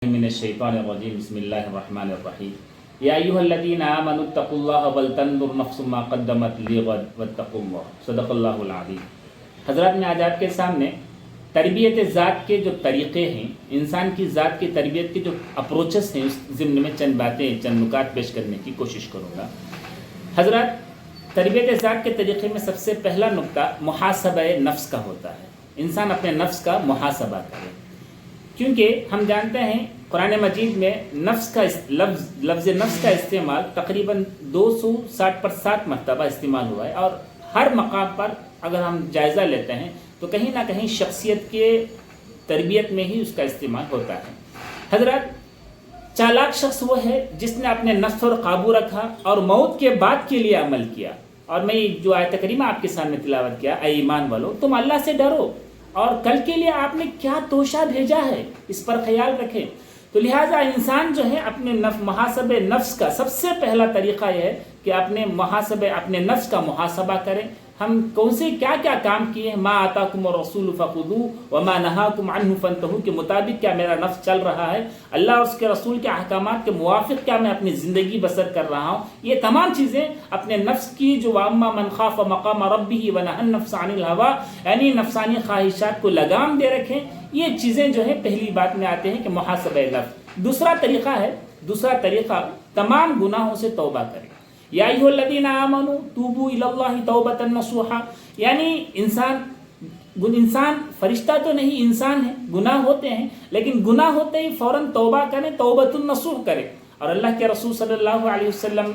من الشیطان الرجیم بسم اللہ الرحمن الرحیم یا ایھا الذین آمنوا اتقوا اللہ ولتنظر نفس ما قدمت لغد واتقوا اللہ صدق اللہ العظیم۔ حضرات، میں آج آپ کے سامنے تربیت ذات کے جو طریقے ہیں، انسان کی ذات کی تربیت کے جو اپروچز ہیں، اس ضمن میں چند باتیں، چند نکات پیش کرنے کی کوشش کروں گا۔ حضرات، تربیت ذات کے طریقے میں سب سے پہلا نکتہ محاسبہ نفس کا ہوتا ہے۔ انسان اپنے نفس کا محاسبہ کرے، کیونکہ ہم جانتے ہیں قرآن مجید میں نفس کا لفظ نفس کا استعمال تقریباً 260 مرتبہ استعمال ہوا ہے، اور ہر مقام پر اگر ہم جائزہ لیتے ہیں تو کہیں نہ کہیں شخصیت کے تربیت میں ہی اس کا استعمال ہوتا ہے۔ حضرات، چالاک شخص وہ ہے جس نے اپنے نفس پر قابو رکھا اور موت کے بعد کے لیے عمل کیا۔ اور میں جو آیت کریمہ آپ کے سامنے تلاوت کیا، اے ایمان والو تم اللہ سے ڈرو اور کل کے لیے آپ نے کیا توشہ بھیجا ہے اس پر خیال رکھیں۔ تو لہٰذا انسان جو ہے اپنے محاسبہ نفس کا سب سے پہلا طریقہ یہ ہے کہ اپنے نفس کا محاسبہ کریں۔ ہم کون سے کیا کیا کام کیے ہیں، ما آتاکم الرسول فخذوہ وما نہاکم عنہ فانتہوا کے مطابق کیا میرا نفس چل رہا ہے، اللہ اور اس کے رسول کے احکامات کے موافق کیا میں اپنی زندگی بسر کر رہا ہوں۔ یہ تمام چیزیں اپنے نفس کی جو واما من خاف مقام ربہ ونہى النفس عن الہویٰ، یعنی نفسانی خواہشات کو لگام دے رکھیں۔ یہ چیزیں جو ہے پہلی بات میں آتے ہیں کہ محاسبہ نفس۔ دوسرا طریقہ تمام گناہوں سے توبہ کریں۔ یا ایھا الذین آمنوا توبوا الی اللہ توبۃ نصوحا، یعنی انسان فرشتہ تو نہیں، انسان ہے، گناہ ہوتے ہیں، لیکن گناہ ہوتے ہی فوراً توبہ کریں، توبۃ النصوح کریں۔ اور اللہ کے رسول صلی اللہ علیہ وسلم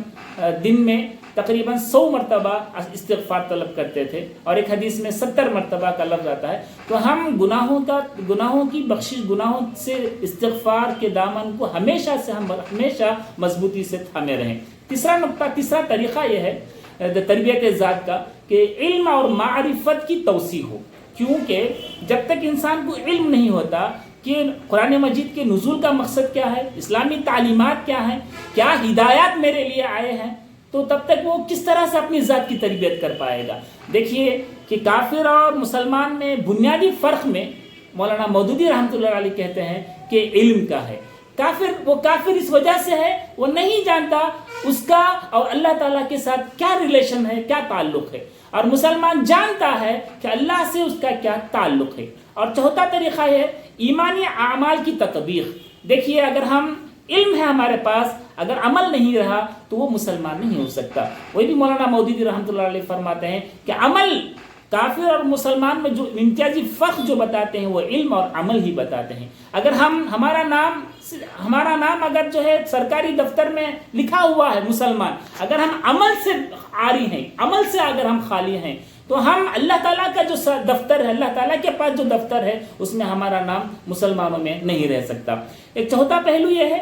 دن میں تقریباً 100 مرتبہ استغفار طلب کرتے تھے، اور ایک حدیث میں 70 مرتبہ کا لفظ آتا ہے۔ تو ہم گناہوں کی بخشش، گناہوں سے استغفار کے دامن کو ہمیشہ مضبوطی سے تھامے رہیں۔ تیسرا طریقہ یہ ہے تربیت ذات کا کہ علم اور معرفت کی توسیع ہو، کیونکہ جب تک انسان کو علم نہیں ہوتا کہ قرآن مجید کے نزول کا مقصد کیا ہے، اسلامی تعلیمات کیا ہیں، کیا ہدایات میرے لیے آئے ہیں، تو تب تک وہ کس طرح سے اپنی ذات کی تربیت کر پائے گا۔ دیکھیے کہ کافر اور مسلمان میں بنیادی فرق میں مولانا مودودی رحمۃ اللہ علیہ کہتے ہیں کہ علم کا ہے۔ وہ کافر اس وجہ سے ہے، وہ نہیں جانتا اس کا اور اللہ تعالیٰ کے ساتھ کیا ریلیشن ہے، کیا تعلق ہے، اور مسلمان جانتا ہے کہ اللہ سے اس کا کیا تعلق ہے۔ اور چوتھا طریقہ ہے ایمانی اعمال کی تطبیق۔ دیکھیے، اگر علم ہے ہمارے پاس، اگر عمل نہیں رہا تو وہ مسلمان نہیں ہو سکتا۔ وہی بھی مولانا مودودی رحمۃ اللہ علیہ فرماتے ہیں کہ عمل کافر اور مسلمان میں جو امتیازی فرق جو بتاتے ہیں وہ علم اور عمل ہی بتاتے ہیں۔ اگر ہمارا نام اگر جو ہے سرکاری دفتر میں لکھا ہوا ہے مسلمان، اگر ہم عمل سے عاری ہیں، عمل سے اگر ہم خالی ہیں، تو ہم اللہ تعالیٰ کا جو دفتر ہے، اللہ تعالیٰ کے پاس جو دفتر ہے، اس میں ہمارا نام مسلمانوں میں نہیں رہ سکتا۔ ایک چوتھا پہلو یہ ہے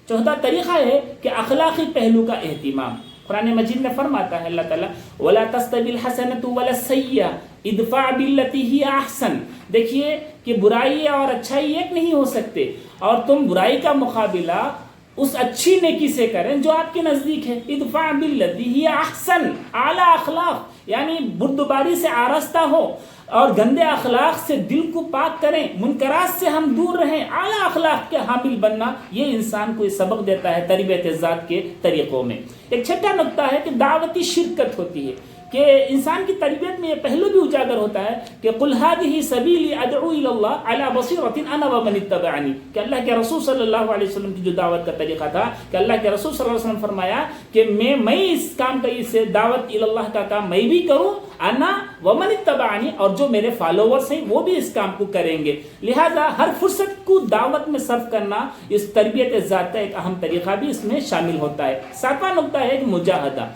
چوتھا طریقہ ہے کہ اخلاقی پہلو کا اہتمام۔ قرآن مجید میں فرماتا ہے اللہ تعالیٰ وَلَا تَسْتَوِي الْحَسَنَةُ وَلَا السَّيِّئَةُ اِدْفَعْ بِالَّتِي هِيَ أَحْسَنُ۔ دیکھیے کہ برائی اور اچھائی ایک نہیں ہو سکتے، اور تم برائی کا مقابلہ اس اچھی نیکی سے کریں جو آپ کے نزدیک ہے۔ ادفع باللتی ہی احسن، اعلیٰ اخلاق، یعنی بردباری سے آراستہ ہو اور گندے اخلاق سے دل کو پاک کریں، منکرات سے ہم دور رہیں، اعلیٰ اخلاق کے حامل بننا، یہ انسان کو سبق دیتا ہے تربیت ذات کے طریقوں میں۔ ایک چھٹا نقطہ ہے کہ دعوتی شرکت ہوتی ہے، کہ انسان کی تربیت میں یہ پہلو بھی اجاگر ہوتا ہے کہ قل هذه سبیلی ادعو الی اللہ علی بصیرۃ انا ومن اتبعنی، کہ اللہ کے رسول صلی اللہ علیہ وسلم کی جو دعوت کا طریقہ تھا کہ اللہ کے رسول صلی اللہ علیہ وسلم فرمایا کہ میں اس کام کا، اس دعوت الی اللہ کا کام میں بھی کروں، انا ومن اتبعنی، اور جو میرے فالوورز ہیں وہ بھی اس کام کو کریں گے۔ لہذا ہر فرصت کو دعوت میں صرف کرنا اس تربیت ذات کا ایک اہم طریقہ بھی اس میں شامل ہوتا ہے۔ ساتواں نقطہ ہے کہ مجاہدہ۔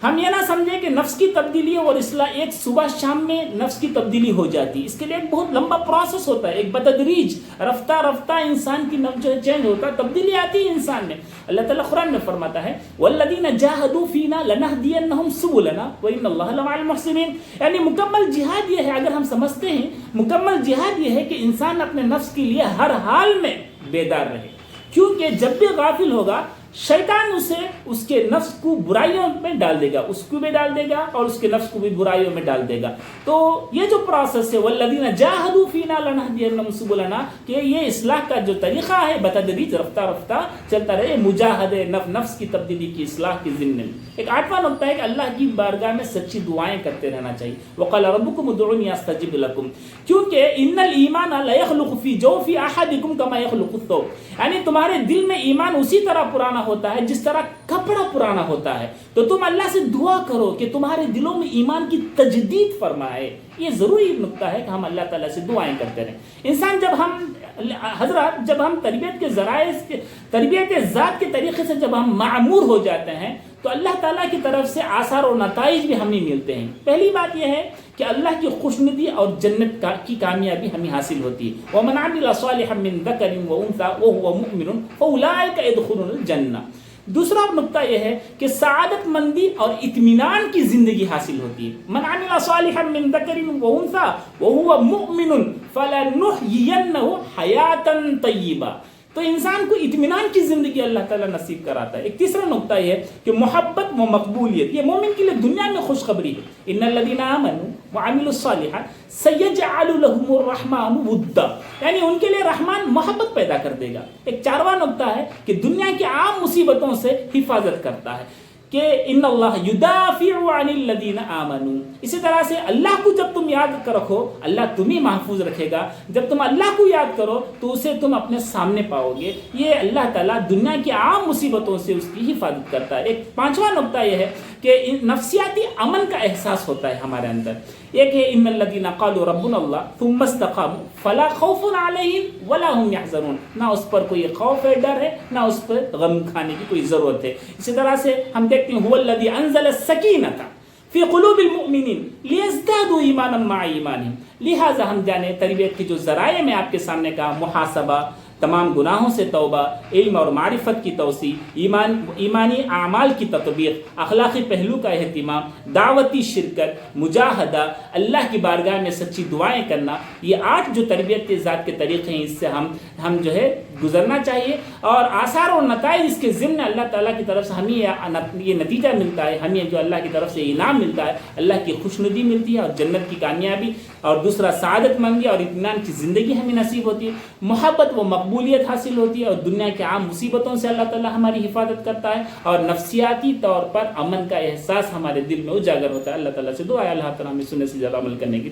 ہم یہ نہ سمجھیں کہ نفس کی تبدیلی اور اصلاح ایک صبح شام میں نفس کی تبدیلی ہو جاتی، اس کے لیے ایک بہت لمبا پروسیس ہوتا ہے، ایک بتدریج رفتہ انسان کی نفس جو ہے چینج ہوتا ہے، تبدیلی آتی ہے انسان میں۔ اللہ تعالیٰ قرآن میں فرماتا ہے وَالَّذِينَ جَاهَدُوا فِينَا لَنَهْدِيَنَّهُمْ سُبُلَنَا وَإِنَّ اللَّهَ لَمَعَ الْمُحْسِنِينَ، یعنی مکمل جہاد یہ ہے، اگر ہم سمجھتے ہیں مکمل جہاد یہ ہے کہ انسان اپنے نفس کے لیے ہر حال میں بیدار رہے، کیونکہ جب بھی غافل ہوگا شیطان اسے اس کے نفس کو برائیوں میں ڈال دے گا، اس کو بھی ڈال دے گا اور اس کے نفس کو بھی برائیوں میں ڈال دے گا. تو یہ جو پروسیس ہے والذین جاہدوا فینا لنہدینہم سبلنا، کہ یہ اصلاح کا جو طریقہ ہے بتدریج رفتہ رفتہ چلتا رہے، مجاہدے نفس کی تبدیلی کی اصلاح کی ضمن میں. ایک 8واں نقطہ ہے کہ اللہ کی بارگاہ میں سچی دعائیں کرتے رہنا چاہیے. وقال ربکم ادعونی استجب لکم، کیونکہ ان الایمان لا یخلق فی جوف احدکم کما یخلق الثوب، یعنی تمہارے دل میں ایمان اسی طرح پرانا ہوتا ہے جس طرح کپڑا پرانا ہوتا ہے. تو تم اللہ سے دعا کرو کہ تمہارے دلوں میں ایمان کی تجدید فرمائے. یہ ضروری نقطہ ہے کہ ہم اللہ تعالیٰ سے دعائیں کرتے رہیں. انسان جب ہم تربیت کے ذرائع تربیت ذات کے طریقے سے جب ہم معمور ہو جاتے ہیں تو اللہ تعالیٰ کی طرف سے آثار و نتائج بھی ہمیں ملتے ہیں. پہلی بات یہ ہے کہ اللہ کی خوشنودی اور جنت کی کامیابی ہمیں حاصل ہوتی ہے. وَمَنْ عَمِلَ صَالِحًا مِّن ذَكَرٍ وَأُنثَىٰ وَهُوَ مُؤْمِنٌ فَأُولَٰئِكَ يَدْخُلُونَ الْجَنَّةَ. دوسرا نقطہ یہ ہے کہ سعادت مندی اور اطمینان کی زندگی حاصل ہوتی ہے. من عمل صالحا من ذکر وانثى وهو مؤمن فلنحيينه حیاتا طیبہ. تو انسان کو اطمینان کی زندگی اللہ تعالیٰ نصیب کراتا ہے. ایک تیسرا نقطہ یہ ہے کہ محبت و مقبولیت یہ مومن کے لیے دنیا میں خوشخبری ہے. ان الذين آمنوا وعملوا الصالحات سيجعل لهم الرحمن ودا، یعنی ان کے لیے رحمان محبت پیدا کر دے گا. ایک 4واں نقطہ ہے کہ دنیا کی عام مصیبتوں سے حفاظت کرتا ہے کہ ان اللہ یدافع عن الذین آمنوا. اسی طرح سے اللہ کو جب تم یاد رکھو اللہ تمہیں محفوظ رکھے گا. جب تم اللہ کو یاد کرو تو اسے تم اپنے سامنے پاؤ گے. یہ اللہ تعالیٰ دنیا کی عام مصیبتوں سے اس کی حفاظت کرتا ہے. ایک 5واں نقطہ یہ ہے کہ نفسیاتی امن کا احساس ہوتا ہے ہمارے اندر. ایک ہے ان الذین قالوا ربنا اللہ ثم استقاموا فلا خوف علیہم ولا هم يحزنون، نہ اس پر کوئی خوف ہے، ڈر ہے، نہ اس پر غم کھانے کی کوئی ضرورت ہے. اسی طرح سے ہم دیکھتے ہیں هو الذی انزل السکینۃ فی قلوب المؤمنین لیزدادوا ایمانا مع ایمانہم. لہٰذا ہم جانے تربیت کے جو ذرائع میں آپ کے سامنے کہا، محاسبہ، تمام گناہوں سے توبہ، علم اور معرفت کی توسیع، ایمانی اعمال کی تطبیق، اخلاقی پہلو کا اہتمام، دعوتی شرکت، مجاہدہ، اللہ کی بارگاہ میں سچی دعائیں کرنا، یہ 8 جو تربیت ذات کے طریقے ہیں اس سے ہم جو ہے گزرنا چاہیے. اور آثار اور نتائج اس کے ضمن اللہ تعالیٰ کی طرف سے ہمیں یہ نتیجہ ملتا ہے، ہمیں جو اللہ کی طرف سے انعام ملتا ہے، اللہ کی خوشنودی ملتی ہے اور جنت کی کامیابی، اور دوسرا سعادت مندی اور اطمینان کی زندگی ہمیں نصیب ہوتی ہے. محبت و مقبولیت حاصل ہوتی ہے اور دنیا کے عام مصیبتوں سے اللہ تعالیٰ ہماری حفاظت کرتا ہے، اور نفسیاتی طور پر امن کا احساس ہمارے دل میں اجاگر ہوتا ہے. اللہ تعالیٰ سے دعا ہے اللہ تعالیٰ ہمیں سننے سے زیادہ عمل کرنے کی